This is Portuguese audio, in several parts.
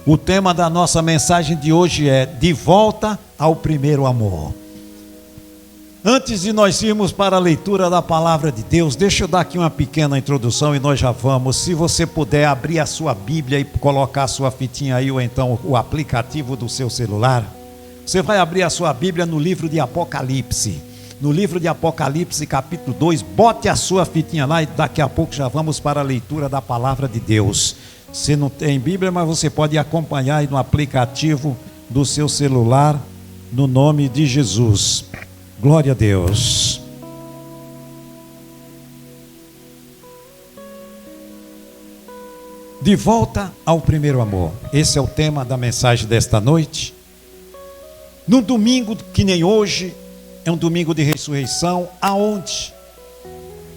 O tema da nossa mensagem de hoje é De Volta ao Primeiro Amor. Antes de nós irmos para a leitura da palavra de Deus, deixa eu dar aqui uma pequena introdução e nós já vamos. Se você puder abrir a sua Bíblia e colocar a sua fitinha aí, ou então o aplicativo do seu celular, você vai abrir a sua Bíblia no livro de Apocalipse. No livro de Apocalipse, capítulo 2, bote a sua fitinha lá e daqui a pouco já vamos para a leitura da palavra de Deus. Você não tem Bíblia, mas você pode acompanhar aí no aplicativo do seu celular, no nome de Jesus. Glória a Deus. De volta ao primeiro amor. Esse é o tema da mensagem desta noite. Num domingo que nem hoje, é um domingo de ressurreição, aonde?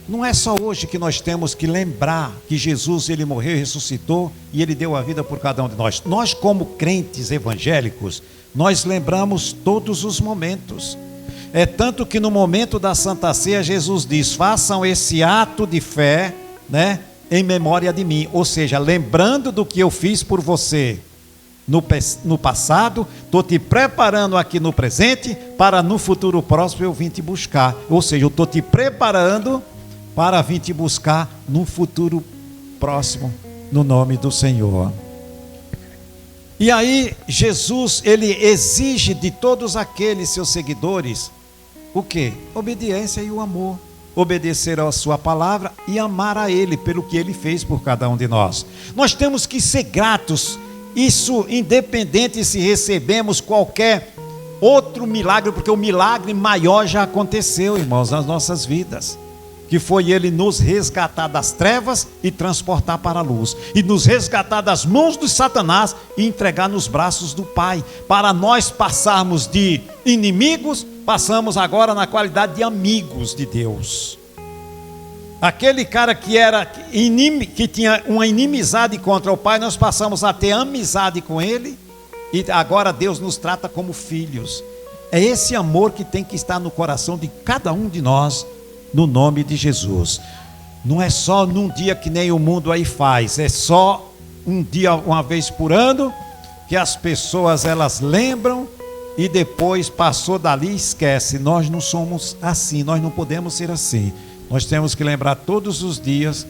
Não é só hoje que nós temos que lembrar que Jesus, ele morreu e ressuscitou e ele deu a vida por cada um de nós. Nós, como crentes evangélicos, nós lembramos todos os momentos. É tanto que no momento da Santa Ceia, Jesus diz: façam esse ato de fé, né, em memória de mim. Ou seja, lembrando do que eu fiz por você no passado, estou te preparando aqui no presente, para no futuro próximo eu vim te buscar. Ou seja, eu estou te preparando para vir te buscar no futuro próximo, no nome do Senhor. E aí, Jesus, ele exige de todos aqueles seus seguidores, o quê? Obediência e o amor. Obedecer a sua palavra e amar a ele pelo que ele fez por cada um de nós. Nós temos que ser gratos, isso independente se recebemos qualquer outro milagre, porque o milagre maior já aconteceu, irmãos, nas nossas vidas. Que foi ele nos resgatar das trevas e transportar para a luz, e nos resgatar das mãos de Satanás e entregar nos braços do Pai, para nós passarmos de inimigos, passamos agora na qualidade de amigos de Deus. Aquele cara que tinha uma inimizade contra o Pai, nós passamos a ter amizade com ele, e agora Deus nos trata como filhos. É esse amor que tem que estar no coração de cada um de nós, no nome de Jesus. Não é só num dia que nem o mundo aí faz, é só um dia, uma vez por ano, que as pessoas elas lembram e depois passou dali e esquece. Nós não somos assim, nós não podemos ser assim. Nós temos que lembrar todos os dias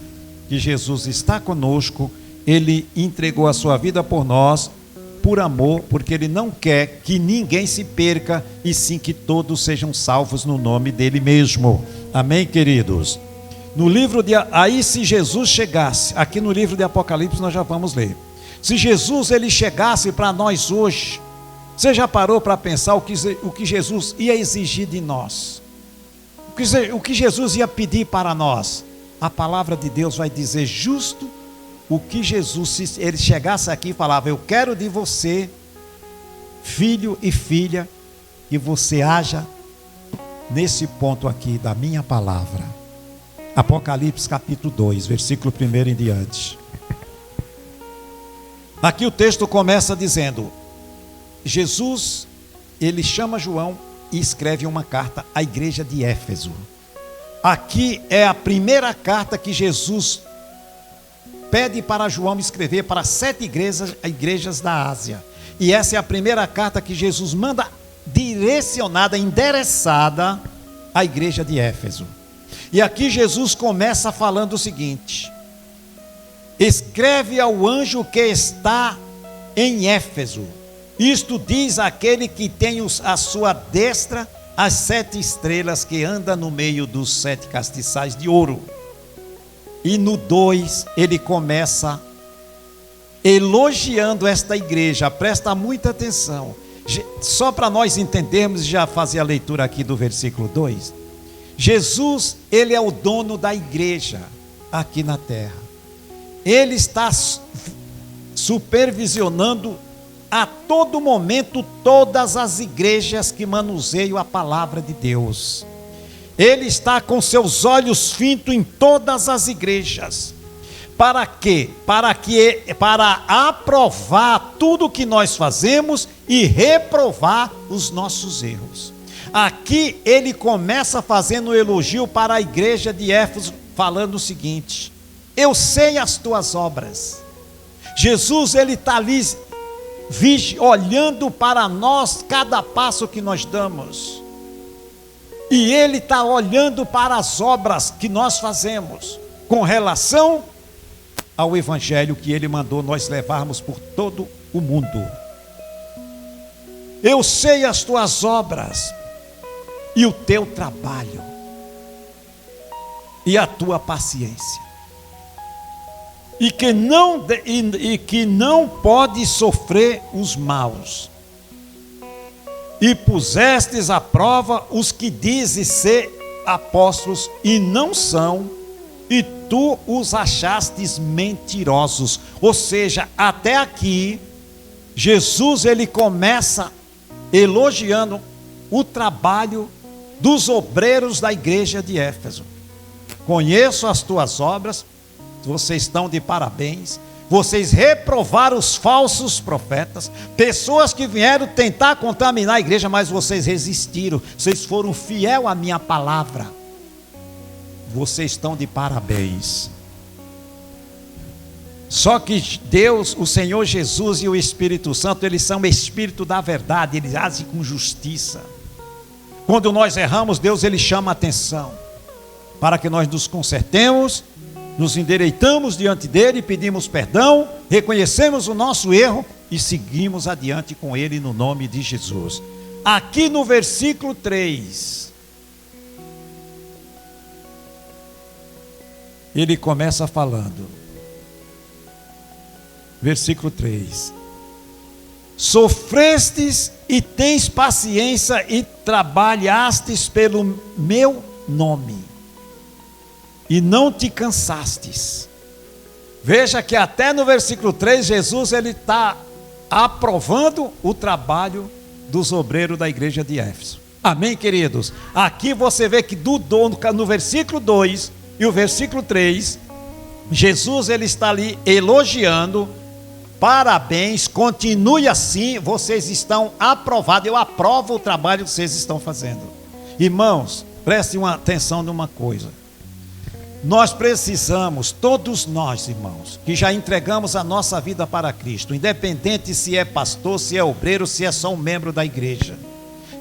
que Jesus está conosco, ele entregou a sua vida por nós, por amor, porque ele não quer que ninguém se perca, e sim que todos sejam salvos no nome dele mesmo. Amém, queridos? No livro de... Aí se Jesus chegasse, aqui no livro de Apocalipse nós já vamos ler. Se Jesus ele chegasse para nós hoje, você já parou para pensar o que Jesus ia exigir de nós? O que Jesus ia pedir para nós? A palavra de Deus vai dizer justo o que Jesus, se ele chegasse aqui e falava: eu quero de você, filho e filha, que você haja nesse ponto aqui da minha palavra. Apocalipse capítulo 2, versículo 1 em diante. Aqui o texto começa dizendo: Jesus, ele chama João e escreve uma carta à igreja de Éfeso. Aqui é a primeira carta que Jesus pede para João escrever para 7 igrejas da Ásia. E essa é a primeira carta que Jesus manda direcionada, endereçada à igreja de Éfeso. E aqui Jesus começa falando o seguinte: escreve ao anjo que está em Éfeso, isto diz aquele que tem a sua destra as 7 estrelas, que anda no meio dos 7 castiçais de ouro. E no 2 ele começa elogiando esta igreja. Presta muita atenção, só para nós entendermos, já fazer a leitura aqui do versículo 2. Jesus, ele é o dono da igreja aqui na terra. Ele está supervisionando a todo momento todas as igrejas que manuseiam a palavra de Deus. Ele está com seus olhos fintos em todas as igrejas. Para quê? Para aprovar tudo que nós fazemos e reprovar os nossos erros. Aqui ele começa fazendo um elogio para a igreja de Éfeso, falando o seguinte: eu sei as tuas obras. Jesus, ele está ali olhando para nós cada passo que nós damos. E Ele está olhando para as obras que nós fazemos com relação ao Evangelho que Ele mandou nós levarmos por todo o mundo. Eu sei as tuas obras e o teu trabalho e a tua paciência, e que não pode sofrer os maus, e pusestes à prova os que dizem ser apóstolos e não são, e tu os achastes mentirosos. Ou seja, até aqui Jesus ele começa elogiando o trabalho dos obreiros da igreja de Éfeso. Conheço as tuas obras, vocês estão de parabéns. Vocês reprovaram os falsos profetas, pessoas que vieram tentar contaminar a igreja, mas vocês resistiram, vocês foram fiel à minha palavra. Vocês estão de parabéns. Só que Deus, o Senhor Jesus e o Espírito Santo, eles são o Espírito da verdade, eles agem com justiça. Quando nós erramos, Deus ele chama a atenção, para que nós nos consertemos, nos endireitamos diante dele, pedimos perdão, reconhecemos o nosso erro e seguimos adiante com ele no nome de Jesus. Aqui no versículo 3, ele começa falando, versículo 3: sofrestes e tens paciência e trabalhastes pelo meu nome e não te cansastes. Veja que até no versículo 3, Jesus ele está aprovando o trabalho dos obreiros da igreja de Éfeso. Amém, queridos? Aqui você vê que no versículo 2 e o versículo 3, Jesus ele está ali elogiando, parabéns, continue assim, vocês estão aprovados, eu aprovo o trabalho que vocês estão fazendo. Irmãos, prestem atenção numa coisa. Nós precisamos, todos nós, irmãos, que já entregamos a nossa vida para Cristo, independente se é pastor, se é obreiro, se é só um membro da igreja,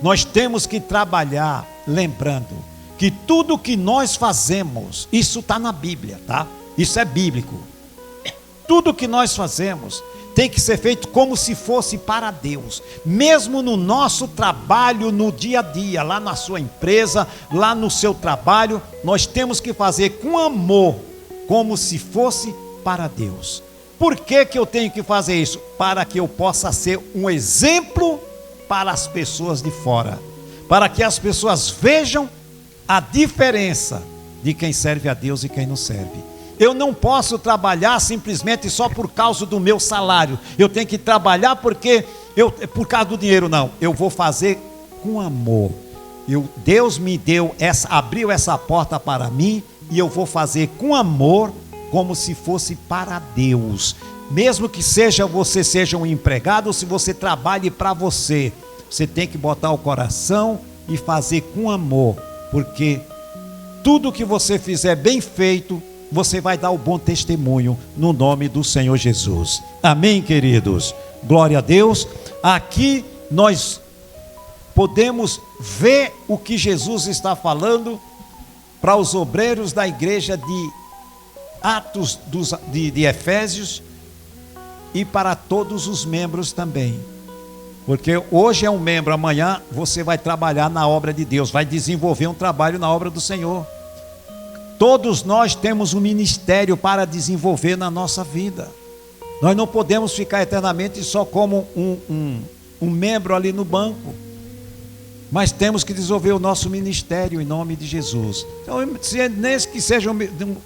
nós temos que trabalhar lembrando que tudo que nós fazemos, isso está na Bíblia, tá? Isso é bíblico. Tudo que nós fazemos tem que ser feito como se fosse para Deus, mesmo no nosso trabalho, no dia a dia, lá na sua empresa, lá no seu trabalho, nós temos que fazer com amor, como se fosse para Deus. Por que que eu tenho que fazer isso? Para que eu possa ser um exemplo para as pessoas de fora, para que as pessoas vejam a diferença de quem serve a Deus e quem não serve. Eu não posso trabalhar simplesmente só por causa do meu salário. Eu tenho que trabalhar por causa do dinheiro, não. Eu vou fazer com amor. Deus me abriu essa porta para mim, e eu vou fazer com amor, como se fosse para Deus. Mesmo que você seja um empregado, ou se você trabalhe para você, você tem que botar o coração e fazer com amor, porque tudo que você fizer bem feito, você vai dar o bom testemunho no nome do Senhor Jesus. Amém, queridos? Glória a Deus. Aqui nós podemos ver o que Jesus está falando para os obreiros da igreja de Atos de Efésios e para todos os membros também. Porque hoje é um membro, amanhã você vai trabalhar na obra de Deus, vai desenvolver um trabalho na obra do Senhor. Todos nós temos um ministério para desenvolver na nossa vida. Nós não podemos ficar eternamente só como um membro ali no banco, mas temos que desenvolver o nosso ministério em nome de Jesus. Então, nem que seja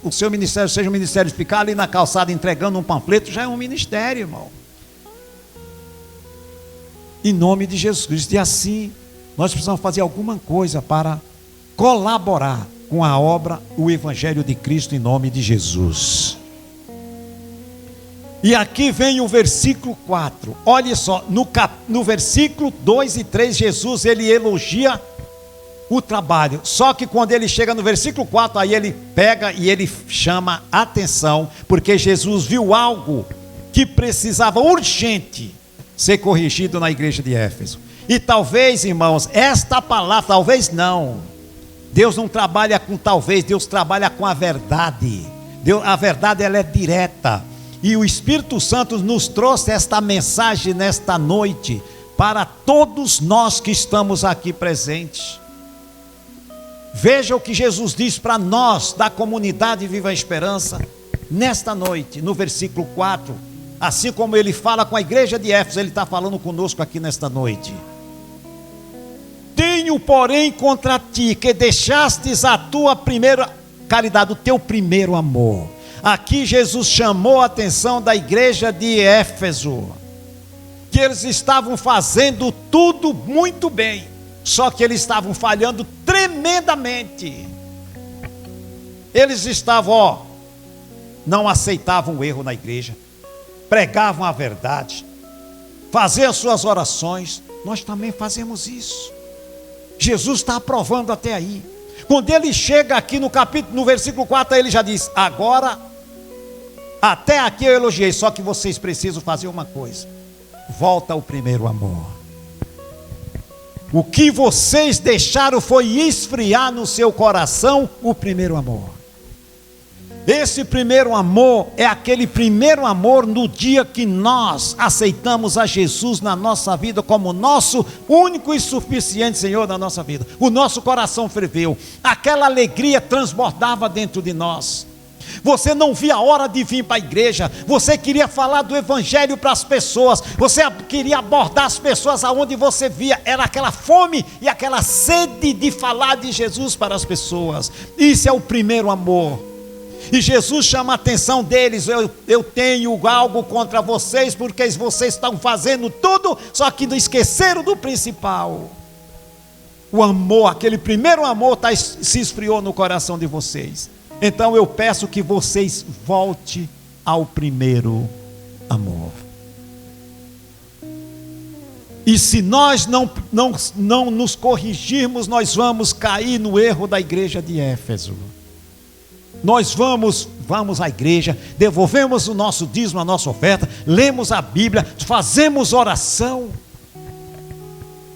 o seu ministério seja um ministério de ficar ali na calçada entregando um panfleto, já é um ministério, irmão. Em nome de Jesus. E assim, nós precisamos fazer alguma coisa para colaborar com a obra, o Evangelho de Cristo em nome de Jesus. E aqui vem o versículo 4. Olha só, no versículo 2 e 3, Jesus ele elogia o trabalho. Só que quando ele chega no versículo 4, aí ele pega e ele chama atenção, porque Jesus viu algo que precisava urgente ser corrigido na igreja de Éfeso. E talvez, irmãos, esta palavra, talvez não. Deus não trabalha com talvez, Deus trabalha com a verdade. A verdade, ela é direta. E o Espírito Santo nos trouxe esta mensagem nesta noite para todos nós que estamos aqui presentes. Veja o que Jesus diz para nós da comunidade Viva a Esperança nesta noite, no versículo 4. Assim como ele fala com a igreja de Éfeso, ele está falando conosco aqui nesta noite. Tenho, porém, contra ti que deixastes a tua primeira caridade, o teu primeiro amor. Aqui Jesus chamou a atenção da igreja de Éfeso, que eles estavam fazendo tudo muito bem, só que eles estavam falhando tremendamente. Eles estavam, não aceitavam o erro na igreja, pregavam a verdade, faziam as suas orações. Nós também fazemos isso. Jesus está aprovando até aí. Quando ele chega aqui no versículo 4, ele já diz: agora, até aqui eu elogiei, só que vocês precisam fazer uma coisa: volta ao primeiro amor. O que vocês deixaram foi esfriar no seu coração o primeiro amor. Esse primeiro amor é aquele primeiro amor no dia que nós aceitamos a Jesus na nossa vida como nosso único e suficiente Senhor na nossa vida. O nosso coração ferveu, aquela alegria transbordava dentro de nós. Você não via a hora de vir para a igreja, você queria falar do evangelho para as pessoas, você queria abordar as pessoas aonde você via, era aquela fome e aquela sede de falar de Jesus para as pessoas. Isso é o primeiro amor. E Jesus chama a atenção deles: eu tenho algo contra vocês, porque vocês estão fazendo tudo, só que não esqueceram do principal. O amor, aquele primeiro amor se esfriou no coração de vocês. Então eu peço que vocês voltem ao primeiro amor. E se nós não nos corrigirmos, nós vamos cair no erro da igreja de Éfeso. Nós vamos à igreja, devolvemos o nosso dízimo, a nossa oferta, lemos a Bíblia, fazemos oração.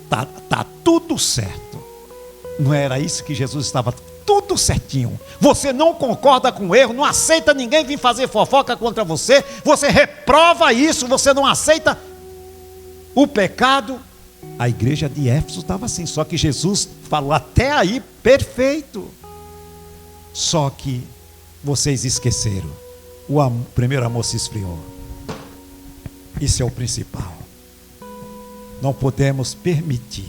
Tá tudo certo. Não era isso que Jesus estava? Tudo certinho. Você não concorda com o erro, não aceita ninguém vir fazer fofoca contra você, você reprova isso, você não aceita o pecado. A igreja de Éfeso estava assim, só que Jesus falou até aí perfeito. Só que vocês esqueceram, o primeiro amor se esfriou. Isso é o principal. Não podemos permitir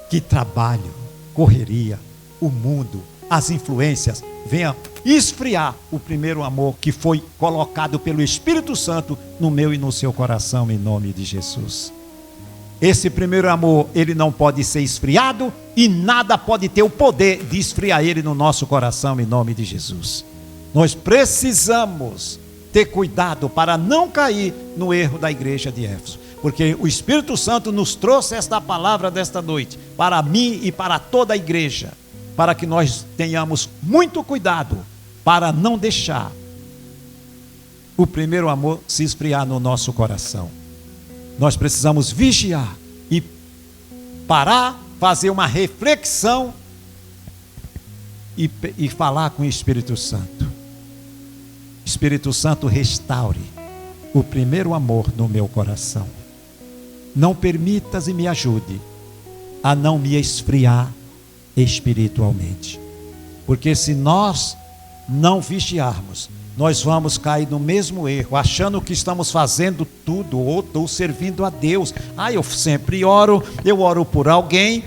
que trabalho, correria, o mundo, as influências venham esfriar o primeiro amor que foi colocado pelo Espírito Santo no meu e no seu coração, em nome de Jesus. Esse primeiro amor, ele não pode ser esfriado e nada pode ter o poder de esfriar ele no nosso coração, em nome de Jesus. Nós precisamos ter cuidado para não cair no erro da igreja de Éfeso, porque o Espírito Santo nos trouxe esta palavra desta noite, para mim e para toda a igreja, para que nós tenhamos muito cuidado, para não deixar o primeiro amor se esfriar no nosso coração. Nós precisamos vigiar e parar, fazer uma reflexão e falar com o Espírito Santo. Espírito Santo, restaure o primeiro amor no meu coração. Não permitas e me ajude a não me esfriar espiritualmente. Porque se nós não vigiarmos, nós vamos cair no mesmo erro, achando que estamos fazendo tudo, ou estou servindo a Deus. Eu sempre oro, eu oro por alguém,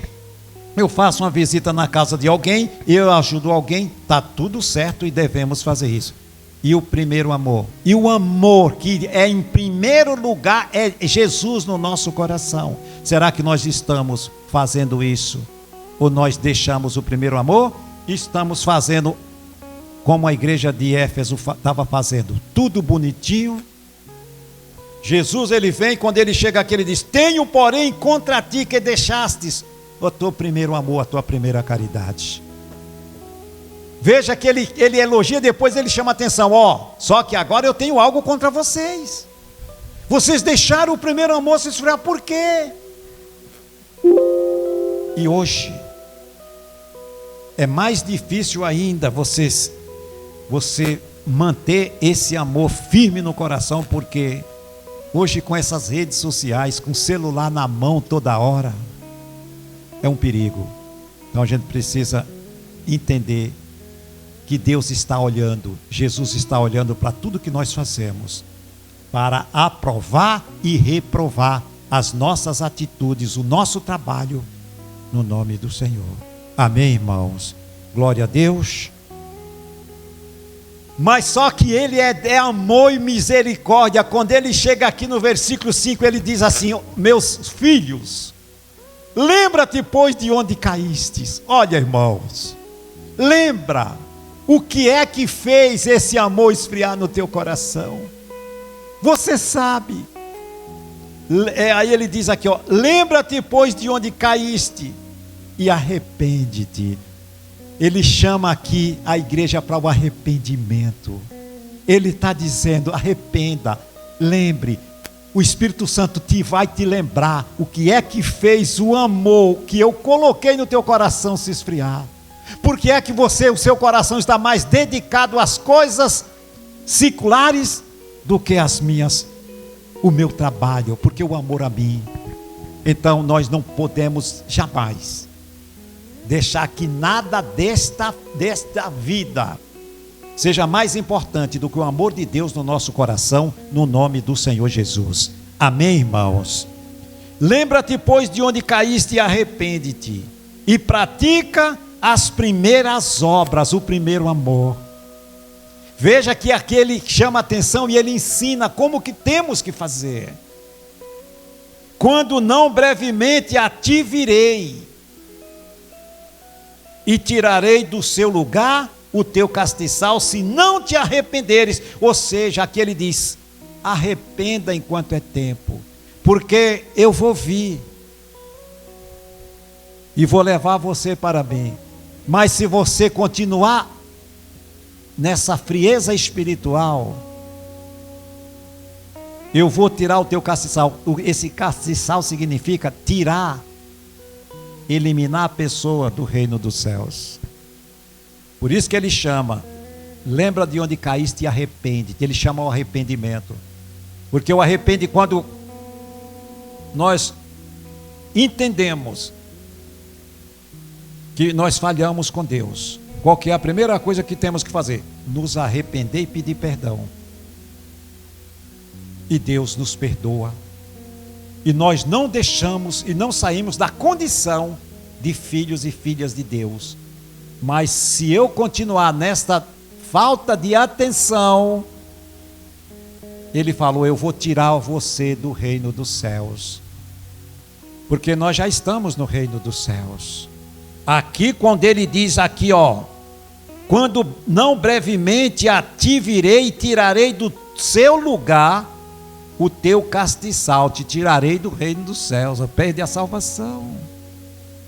eu faço uma visita na casa de alguém, eu ajudo alguém, está tudo certo e devemos fazer isso. E o primeiro amor, e o amor que é em primeiro lugar, é Jesus no nosso coração. Será que nós estamos fazendo isso? Ou nós deixamos o primeiro amor e estamos fazendo como a igreja de Éfeso estava fazendo, tudo bonitinho? Jesus, ele vem, quando ele chega aqui, ele diz: tenho porém contra ti que deixastes o teu primeiro amor, a tua primeira caridade. Veja que ele elogia, depois ele chama atenção: só que agora eu tenho algo contra vocês. Vocês deixaram o primeiro amor se esfriar, por quê? E hoje é mais difícil ainda você manter esse amor firme no coração, porque hoje com essas redes sociais, com o celular na mão toda hora, é um perigo. Então a gente precisa entender que Deus está olhando, Jesus está olhando para tudo que nós fazemos, para aprovar e reprovar as nossas atitudes, o nosso trabalho, no nome do Senhor. Amém, irmãos? Glória a Deus. Mas só que Ele é amor e misericórdia. Quando Ele chega aqui no versículo 5, Ele diz assim: meus filhos, lembra-te, pois, de onde caístes. Olha, irmãos, lembra o que é que fez esse amor esfriar no teu coração. Você sabe. Aí ele diz aqui, lembra-te, pois, de onde caíste e arrepende-te. Ele chama aqui a igreja para o arrependimento. Ele está dizendo: arrependa, lembre. O Espírito Santo vai te lembrar o que é que fez o amor que eu coloquei no teu coração se esfriar. Porque é que o seu coração está mais dedicado às coisas seculares do que o meu trabalho, porque o amor a mim. Então nós não podemos jamais deixar que nada desta vida seja mais importante do que o amor de Deus no nosso coração, no nome do Senhor Jesus. Amém, irmãos? Lembra-te, pois, de onde caíste e arrepende-te, e pratica as primeiras obras, o primeiro amor. Veja que aqui ele chama atenção e ele ensina como que temos que fazer. Quando não brevemente a ti virei, e tirarei do seu lugar o teu castiçal, se não te arrependeres. Ou seja, aqui ele diz: arrependa enquanto é tempo, porque eu vou vir e vou levar você para mim. Mas se você continuar nessa frieza espiritual, eu vou tirar o teu castiçal. Esse castiçal significa tirar, eliminar a pessoa do reino dos céus. Por isso que ele chama, lembra de onde caíste e arrepende-te. Ele chama o arrependimento, porque o arrepende quando nós entendemos que nós falhamos com Deus. Qual que é a primeira coisa que temos que fazer? Nos arrepender e pedir perdão. E Deus nos perdoa. E nós não deixamos e não saímos da condição de filhos e filhas de Deus. Mas se eu continuar nesta falta de atenção, ele falou: eu vou tirar você do reino dos céus. Porque nós já estamos no reino dos céus. Aqui quando ele diz aqui, quando não brevemente a ti virei e tirarei do seu lugar o teu castiçal, te tirarei do reino dos céus, perde a salvação.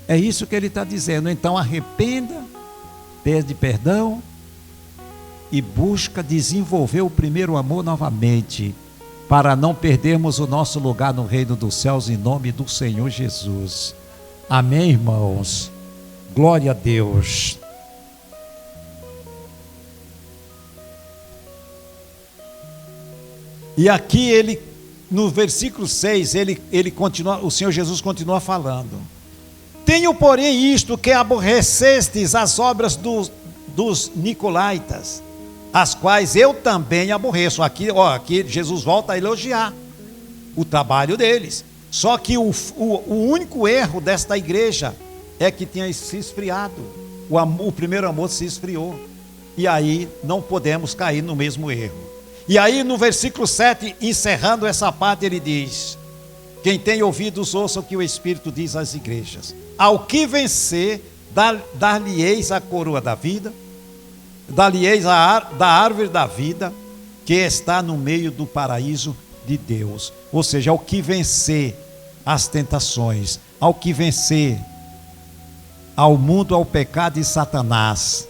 É isso que ele está dizendo. Então arrependa, pede perdão e busca desenvolver o primeiro amor novamente, para não perdermos o nosso lugar no reino dos céus, em nome do Senhor Jesus. Amém, irmãos? Glória a Deus. E aqui ele, no versículo 6, ele continua, o Senhor Jesus continua falando: tenho, porém, isto, que aborrecestes as obras dos nicolaítas, as quais eu também aborreço. Aqui Jesus volta a elogiar o trabalho deles. Só que o único erro desta igreja é que tinha se esfriado. O primeiro amor se esfriou. E aí não podemos cair no mesmo erro. E aí no versículo 7, encerrando essa parte, ele diz: quem tem ouvidos, ouça o que o Espírito diz às igrejas. Ao que vencer, dar-lhe-eis a coroa da vida, dar-lhe-eis da árvore da vida, que está no meio do paraíso de Deus. Ou seja, ao que vencer as tentações, ao que vencer ao mundo, ao pecado e Satanás,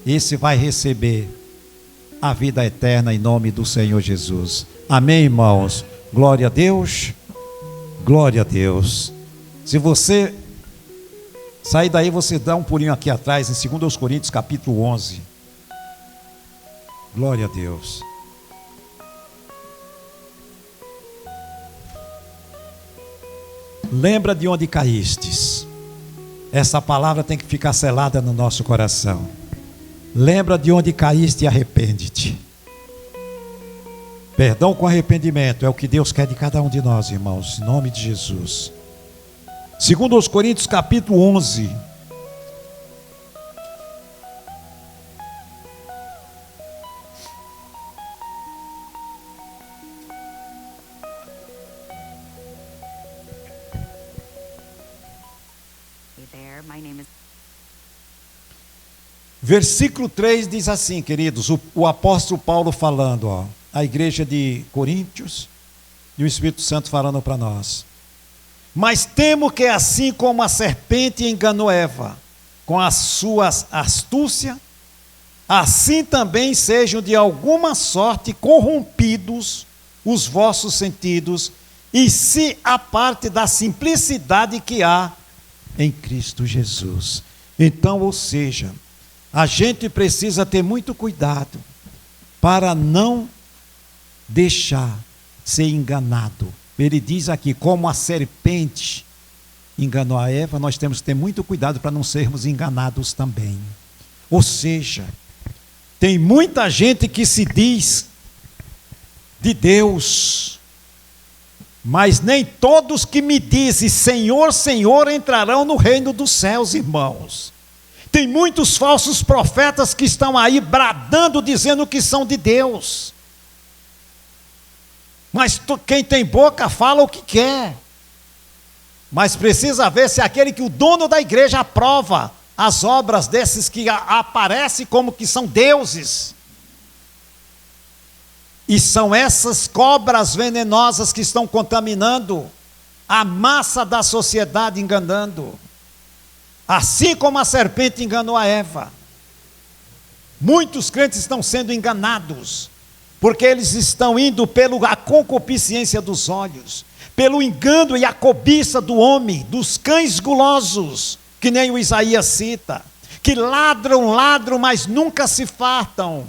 esse vai receber a vida eterna em nome do Senhor Jesus. Amém, irmãos? Glória a Deus. Glória a Deus. Se você sair daí, você dá um pulinho aqui atrás, em 2 Coríntios capítulo 11. Glória a Deus. Lembra de onde caístes. Essa palavra tem que ficar selada no nosso coração. Lembra de onde caíste e arrepende-te. Perdão com arrependimento é o que Deus quer de cada um de nós, irmãos, em nome de Jesus. 2 Coríntios capítulo 11. Versículo 3 diz assim, queridos, o apóstolo Paulo falando, a igreja de Coríntios, e o Espírito Santo falando para nós. Mas temo que assim como a serpente enganou Eva com a sua astúcia, assim também sejam de alguma sorte corrompidos os vossos sentidos, e se aparte da simplicidade que há em Cristo Jesus. Então, ou seja, a gente precisa ter muito cuidado para não deixar ser enganado. Ele diz aqui, como a serpente enganou a Eva, nós temos que ter muito cuidado para não sermos enganados também. Ou seja, tem muita gente que se diz de Deus, mas nem todos que me dizem Senhor, Senhor entrarão no reino dos céus, irmãos. Tem muitos falsos profetas que estão aí bradando, dizendo que são de Deus. Mas quem tem boca fala o que quer. Mas precisa ver se aquele que o dono da igreja aprova as obras desses que aparecem como que são deuses. E são essas cobras venenosas que estão contaminando a massa da sociedade, enganando. Assim como a serpente enganou a Eva. Muitos crentes estão sendo enganados, porque eles estão indo pela concupiscência dos olhos, pelo engano e a cobiça do homem, dos cães gulosos, que nem o Isaías cita, que ladram, mas nunca se fartam,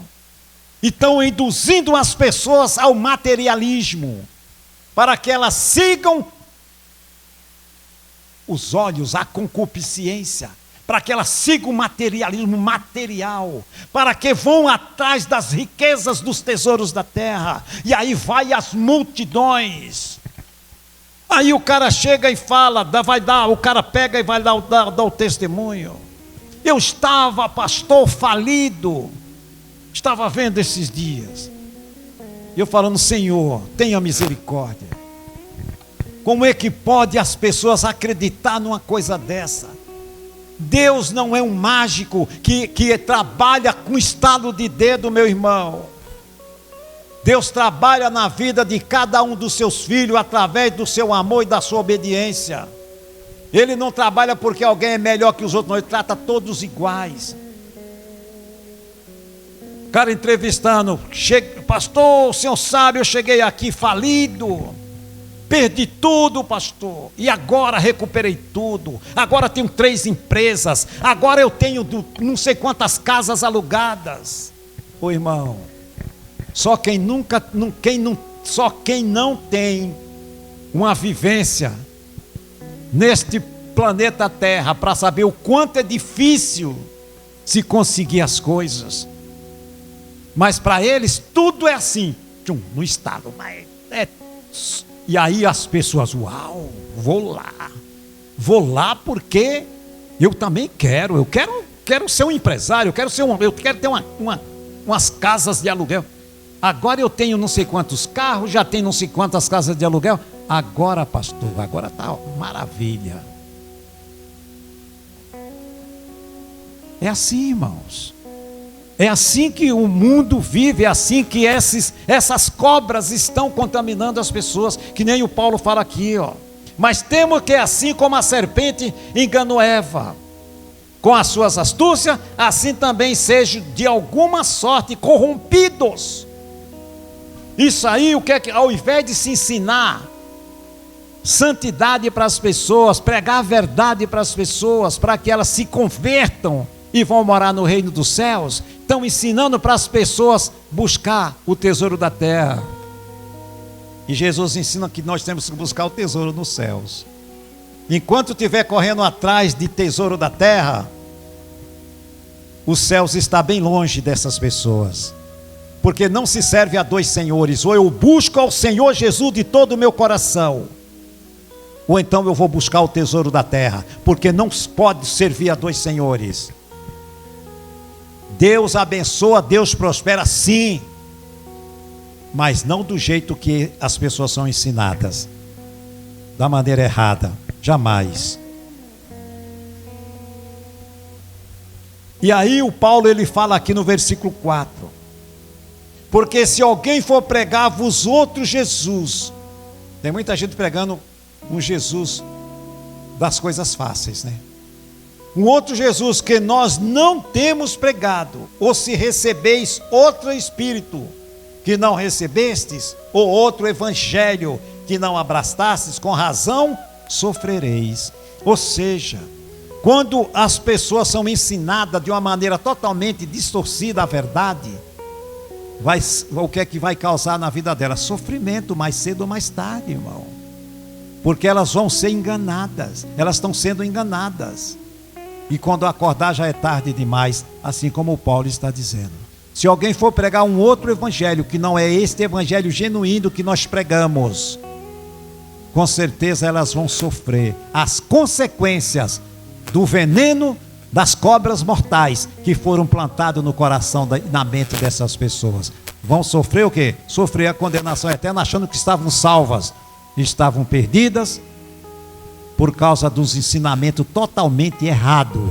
e estão induzindo as pessoas ao materialismo, para que elas sigam os olhos, a concupiscência, para que elas sigam o materialismo material, para que vão atrás das riquezas dos tesouros da terra, e aí vai as multidões. Aí o cara chega e fala, o cara pega e vai dar o testemunho. Eu estava, pastor, falido, estava vendo esses dias, eu falando, Senhor, tenha misericórdia. Como é que pode as pessoas acreditar numa coisa dessa? Deus não é um mágico que trabalha com estalo de dedo, meu irmão. Deus trabalha na vida de cada um dos seus filhos através do seu amor e da sua obediência. Ele não trabalha porque alguém é melhor que os outros, não, ele trata todos iguais. O cara entrevistando, pastor, o senhor sabe, eu cheguei aqui falido. Perdi tudo, pastor, e agora recuperei tudo. Agora tenho 3 empresas. Agora eu tenho não sei quantas casas alugadas. Ô irmão, só quem não tem uma vivência neste planeta Terra para saber o quanto é difícil se conseguir as coisas. Mas para eles tudo é assim, no estado, mas e aí as pessoas, uau, vou lá porque eu também quero ser um empresário, eu quero ter umas casas de aluguel. Agora eu tenho não sei quantos carros, já tenho não sei quantas casas de aluguel. Agora, pastor, agora está maravilha. É assim, irmãos. É assim que o mundo vive, é assim que essas cobras estão contaminando as pessoas, que nem o Paulo fala aqui, Mas temo que assim como a serpente enganou Eva com as suas astúcias, assim também sejam de alguma sorte corrompidos Isso aí, o que é que, ao invés de se ensinar santidade para as pessoas, pregar a verdade para as pessoas, para que elas se convertam e vão morar no reino dos céus, estão ensinando para as pessoas buscar o tesouro da terra. E Jesus ensina que nós temos que buscar o tesouro nos céus. Enquanto estiver correndo atrás de tesouro da terra, os céus está bem longe dessas pessoas. Porque não se serve a dois senhores. Ou eu busco ao Senhor Jesus de todo o meu coração, ou então eu vou buscar o tesouro da terra. Porque não pode servir a dois senhores. Deus abençoa, Deus prospera, sim, mas não do jeito que as pessoas são ensinadas, da maneira errada, jamais. E aí o Paulo ele fala aqui no versículo 4: porque se alguém for pregar vos outro Jesus, tem muita gente pregando um Jesus das coisas fáceis, né? Um outro Jesus que nós não temos pregado, ou se recebeis outro espírito que não recebestes, ou outro evangelho que não abrastastes, com razão sofrereis. Ou seja, quando as pessoas são ensinadas de uma maneira totalmente distorcida a verdade, o que é que vai causar na vida delas? Sofrimento, mais cedo ou mais tarde, irmão. Porque elas vão ser enganadas, elas estão sendo enganadas. E quando acordar já é tarde demais, assim como o Paulo está dizendo. Se alguém for pregar um outro evangelho, que não é este evangelho genuíno que nós pregamos, com certeza elas vão sofrer as consequências do veneno das cobras mortais que foram plantados no coração, na mente dessas pessoas. Vão sofrer o quê? Sofrer a condenação eterna, achando que estavam salvas, estavam perdidas, por causa dos ensinamentos totalmente errados.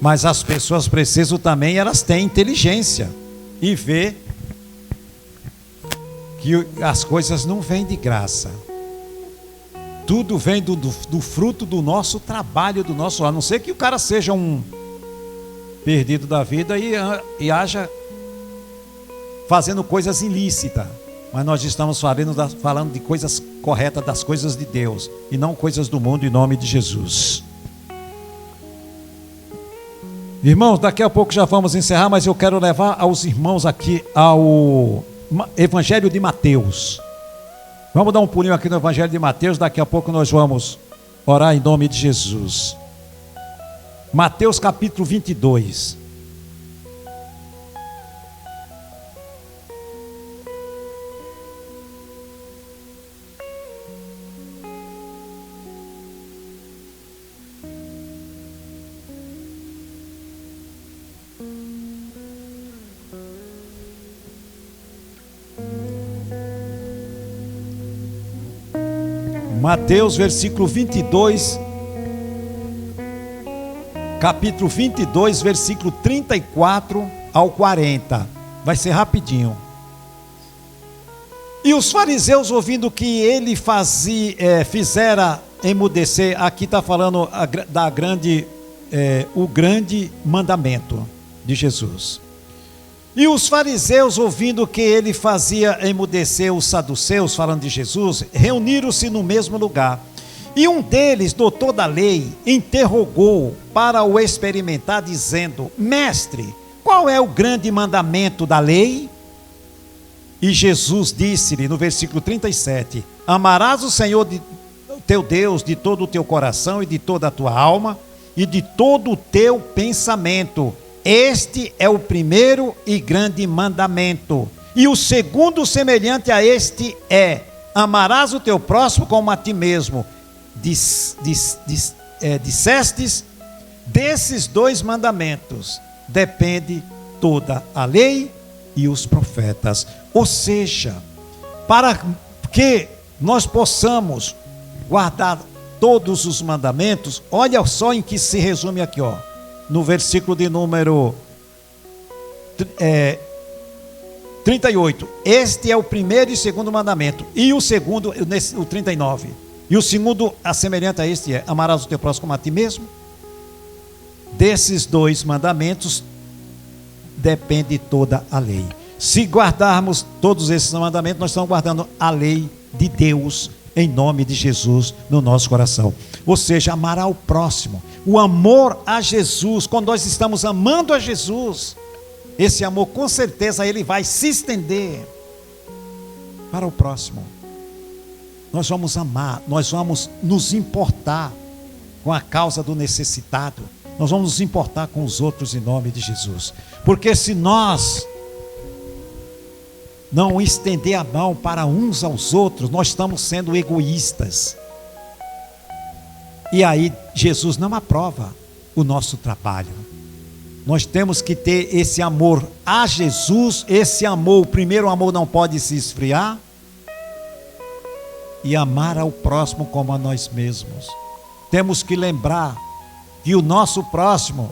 Mas as pessoas precisam também, elas têm inteligência e ver que as coisas não vêm de graça. Tudo vem do fruto do nosso trabalho, do nosso, a não ser que o cara seja um perdido da vida e haja fazendo coisas ilícitas. Mas nós estamos falando de coisas corretas, das coisas de Deus, e não coisas do mundo, em nome de Jesus. Irmãos, daqui a pouco já vamos encerrar, mas eu quero levar aos irmãos aqui ao Evangelho de Mateus. Vamos dar um pulinho aqui no Evangelho de Mateus, daqui a pouco nós vamos orar em nome de Jesus. Mateus capítulo 22. Mateus, versículo 22, capítulo 22, versículo 34 ao 40, vai ser rapidinho. E os fariseus, ouvindo que ele fizera emudecer, aqui está falando o grande mandamento de Jesus. E os fariseus, ouvindo que ele fazia emudecer os saduceus, falando de Jesus, reuniram-se no mesmo lugar. E um deles, doutor da lei, interrogou para o experimentar, dizendo: Mestre, qual é o grande mandamento da lei? E Jesus disse-lhe, no versículo 37, amarás o Senhor teu Deus de todo o teu coração e de toda a tua alma e de todo o teu pensamento. Este é o primeiro e grande mandamento. E o segundo semelhante a este é: amarás o teu próximo como a ti mesmo. Dissestes, desses dois mandamentos depende toda a lei e os profetas. Ou seja, para que nós possamos guardar todos os mandamentos, olha só em que se resume aqui, ó. No versículo de número 38, este é o primeiro e segundo mandamento, e o segundo, o 39, e o segundo, semelhante a este é: amarás o teu próximo como a ti mesmo. Desses dois mandamentos depende toda a lei. Se guardarmos todos esses mandamentos, nós estamos guardando a lei de Deus, em nome de Jesus, no nosso coração. Ou seja, amar ao próximo. O amor a Jesus, quando nós estamos amando a Jesus, esse amor com certeza ele vai se estender para o próximo. Nós vamos amar, nós vamos nos importar com a causa do necessitado, nós vamos nos importar com os outros em nome de Jesus. Porque se nós não estender a mão para uns aos outros, nós estamos sendo egoístas. E aí Jesus não aprova o nosso trabalho. Nós temos que ter esse amor a Jesus, esse amor, o primeiro amor não pode se esfriar, e amar ao próximo como a nós mesmos. Temos que lembrar que o nosso próximo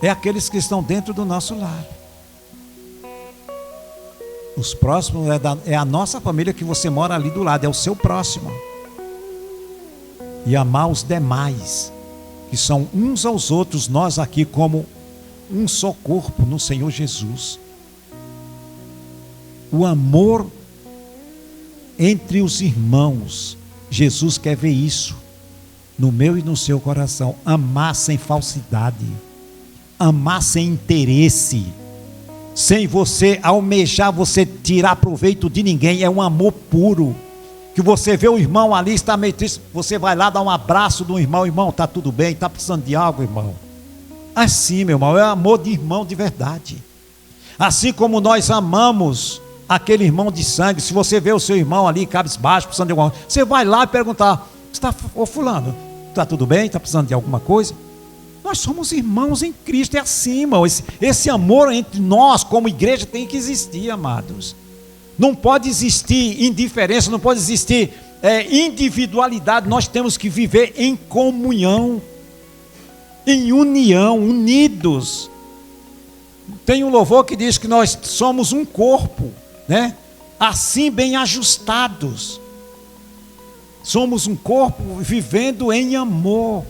é aqueles que estão dentro do nosso lar. Os próximos é a nossa família, que você mora ali do lado, é o seu próximo. E amar os demais, que são uns aos outros, nós aqui como um só corpo no Senhor Jesus. O amor entre os irmãos, Jesus quer ver isso no meu e no seu coração. Amar sem falsidade, amar sem interesse, sem você almejar, você tirar proveito de ninguém. É um amor puro, que você vê o irmão ali, está meio triste, você vai lá dar um abraço do irmão. Irmão, está tudo bem? Está precisando de algo, irmão? Assim, meu irmão, é amor de irmão de verdade. Assim como nós amamos aquele irmão de sangue. Se você vê o seu irmão ali cabisbaixo, precisando de alguma coisa, você vai lá e perguntar: ô fulano, está tudo bem? Está precisando de alguma coisa? Nós somos irmãos em Cristo. É assim, irmão. Esse amor entre nós como igreja tem que existir, amados. Não pode existir indiferença, não pode existir individualidade. Nós temos que viver em comunhão, em união, unidos. Tem um louvor que diz que nós somos um corpo, né? Assim bem ajustados. Somos um corpo vivendo em amor,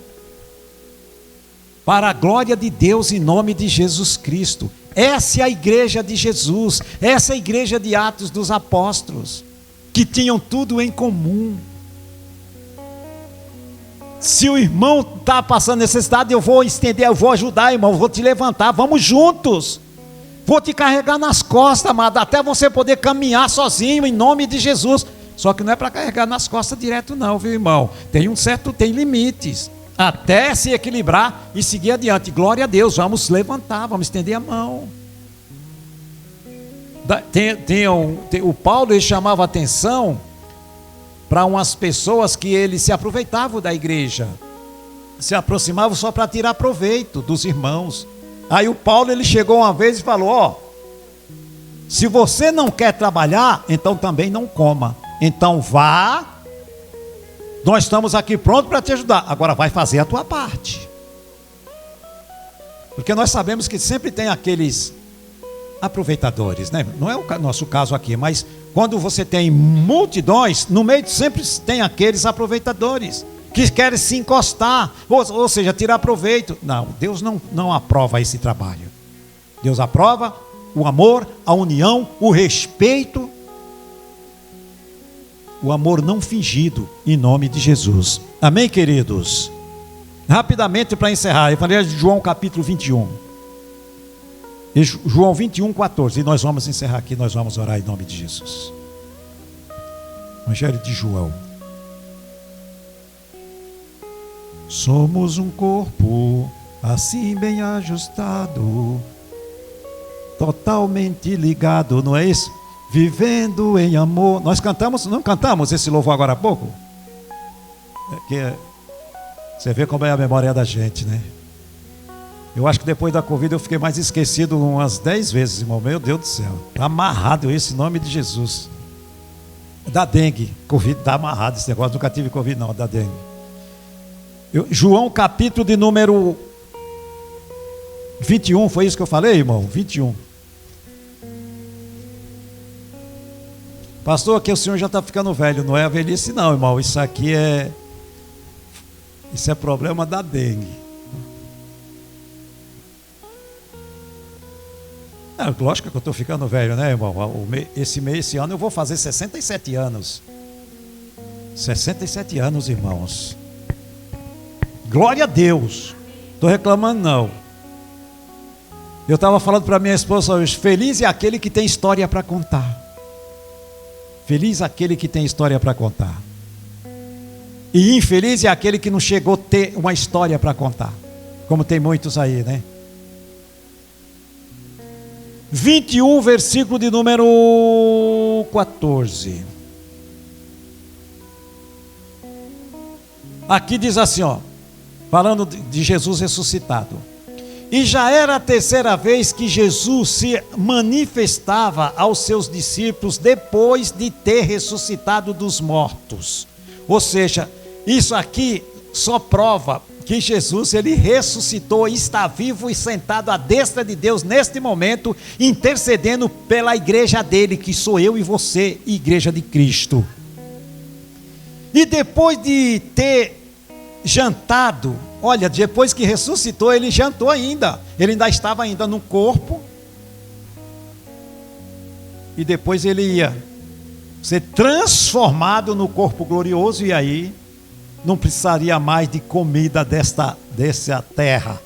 para a glória de Deus, em nome de Jesus Cristo. Essa é a igreja de Jesus, essa é a igreja de Atos dos Apóstolos, que tinham tudo em comum. Se o irmão está passando necessidade, eu vou estender, eu vou ajudar, irmão, eu vou te levantar, vamos juntos. Vou te carregar nas costas, amado, até você poder caminhar sozinho, em nome de Jesus. Só que não é para carregar nas costas direto não, viu, irmão? Tem limites, até se equilibrar e seguir adiante. Glória a Deus, vamos levantar, vamos estender a mão. O Paulo, ele chamava atenção para umas pessoas que ele se aproveitavam da igreja, se aproximavam só para tirar proveito dos irmãos. Aí o Paulo, ele chegou uma vez e falou: se você não quer trabalhar, então também não coma. Então vá, nós estamos aqui prontos para te ajudar, agora vai fazer a tua parte. Porque nós sabemos que sempre tem aqueles aproveitadores, né? Não é o nosso caso aqui, mas quando você tem multidões, no meio sempre tem aqueles aproveitadores que querem se encostar, ou seja, tirar proveito. Não, Deus não aprova esse trabalho. Deus aprova o amor, a união, o respeito, o amor não fingido, em nome de Jesus. Amém, queridos? Rapidamente para encerrar, Evangelho de João capítulo 21. João 21, 14. E nós vamos encerrar aqui, nós vamos orar em nome de Jesus. Evangelho de João. Somos um corpo assim bem ajustado, totalmente ligado, não é isso? Vivendo em amor. Nós cantamos, não cantamos esse louvor agora há pouco? Você vê como é a memória da gente, né? Eu acho que depois da Covid eu fiquei mais esquecido umas 10 vezes, irmão. Meu Deus do céu. Está amarrado isso em nome de Jesus. Da dengue. Covid está amarrado esse negócio. Nunca tive Covid não, da dengue. João capítulo de número 21. Foi isso que eu falei, irmão? 21. Pastor, aqui o senhor já está ficando velho. Não é a velhice não, irmão. Isso aqui é problema da dengue. Lógico que eu estou ficando velho, né, irmão? Esse ano eu vou fazer 67 anos. 67 anos, irmãos. Glória a Deus. Estou reclamando, não. Eu estava falando para minha esposa hoje: feliz é aquele que tem história para contar. Feliz é aquele que tem história para contar. E infeliz é aquele que não chegou a ter uma história para contar. Como tem muitos aí, né? 21, versículo de número 14. Aqui diz assim, ó, falando de Jesus ressuscitado: e já era a terceira vez que Jesus se manifestava aos seus discípulos depois de ter ressuscitado dos mortos. Ou seja, isso aqui só prova que Jesus, ele ressuscitou, está vivo e sentado à destra de Deus neste momento, intercedendo pela igreja dele, que sou eu e você, igreja de Cristo. E depois de ter jantado, olha, depois que ressuscitou, ele jantou ainda, ele ainda estava ainda no corpo, e depois ele ia ser transformado no corpo glorioso, e aí não precisaria mais de comida dessa terra.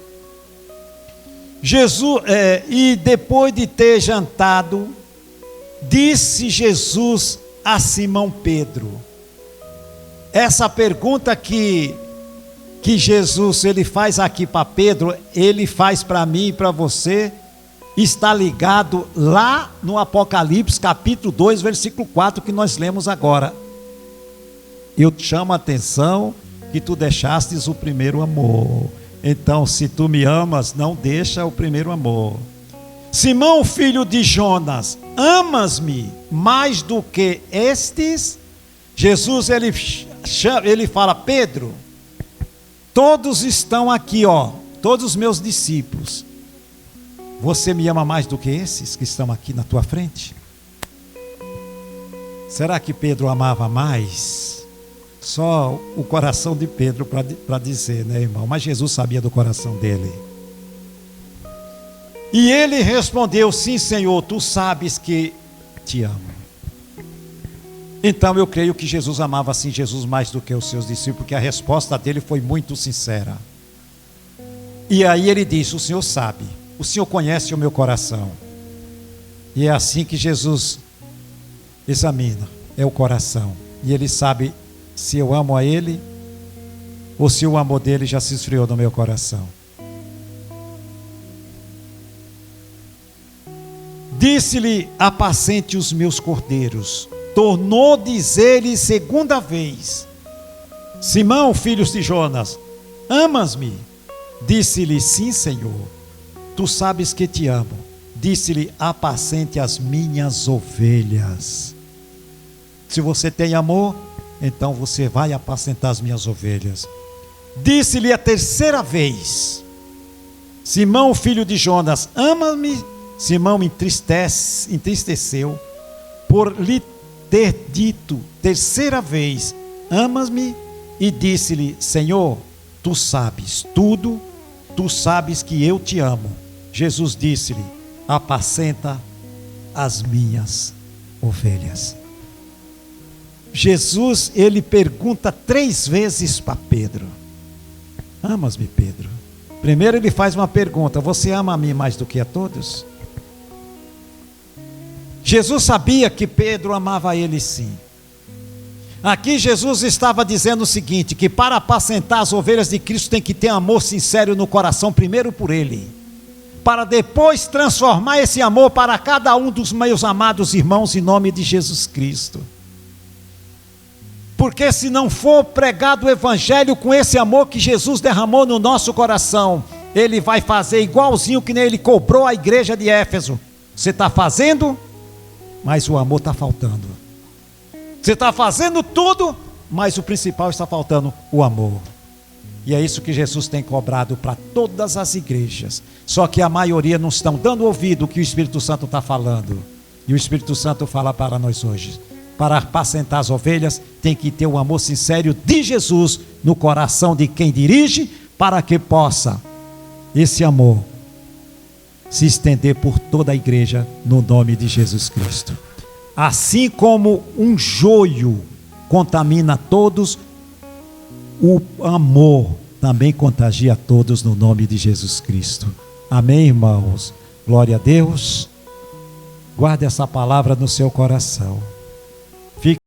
Jesus, e depois de ter jantado, disse Jesus a Simão Pedro. Essa pergunta que Jesus ele faz aqui para Pedro, ele faz para mim e para você, está ligado lá no Apocalipse capítulo 2, versículo 4, que nós lemos agora. Eu te chamo a atenção que tu deixastes o primeiro amor. Então, se tu me amas, não deixa o primeiro amor. Simão, filho de Jonas, amas-me mais do que estes? Jesus, ele fala: Pedro, todos estão aqui, ó, todos os meus discípulos. Você me ama mais do que esses que estão aqui na tua frente? Será que Pedro amava mais? Só o coração de Pedro para dizer, né, irmão? Mas Jesus sabia do coração dele. E ele respondeu: sim, Senhor, tu sabes que te amo. Então eu creio que Jesus amava sim Jesus mais do que os seus discípulos, porque a resposta dele foi muito sincera. E aí ele disse: o Senhor sabe, o Senhor conhece o meu coração. E é assim que Jesus examina, é o coração. E ele sabe se eu amo a ele, ou se o amor dele já se esfriou no meu coração. Disse-lhe: apacente os meus cordeiros. Tornou dizer-lhe segunda vez: Simão, filho de Jonas, amas-me? Disse-lhe: sim, Senhor, tu sabes que te amo. Disse-lhe: apacente as minhas ovelhas. Se você tem amor, então você vai apacentar as minhas ovelhas. Disse-lhe a terceira vez: Simão, filho de Jonas, ama-me? Simão entristeceu por lhe ter dito terceira vez: amas-me? E disse-lhe: Senhor, tu sabes tudo, tu sabes que eu te amo. Jesus disse-lhe: apacenta as minhas ovelhas. Jesus, ele pergunta 3 vezes para Pedro: amas-me, Pedro? Primeiro ele faz uma pergunta: você ama a mim mais do que a todos? Jesus sabia que Pedro amava ele sim. Aqui Jesus estava dizendo o seguinte: que para apacentar as ovelhas de Cristo tem que ter amor sincero no coração, primeiro por ele, para depois transformar esse amor para cada um dos meus amados irmãos em nome de Jesus Cristo. Porque se não for pregado o evangelho com esse amor que Jesus derramou no nosso coração, ele vai fazer igualzinho que nem ele cobrou a igreja de Éfeso. Você está fazendo, mas o amor está faltando. Você está fazendo tudo, mas o principal está faltando: o amor. E é isso que Jesus tem cobrado para todas as igrejas. Só que a maioria não estão dando ouvido ao que o Espírito Santo está falando. E o Espírito Santo fala para nós hoje: para apacentar as ovelhas, tem que ter o amor sincero de Jesus no coração de quem dirige, para que possa esse amor se estender por toda a igreja no nome de Jesus Cristo. Assim como um joio contamina todos, o amor também contagia todos no nome de Jesus Cristo. Amém, irmãos? Glória a Deus. Guarde essa palavra no seu coração.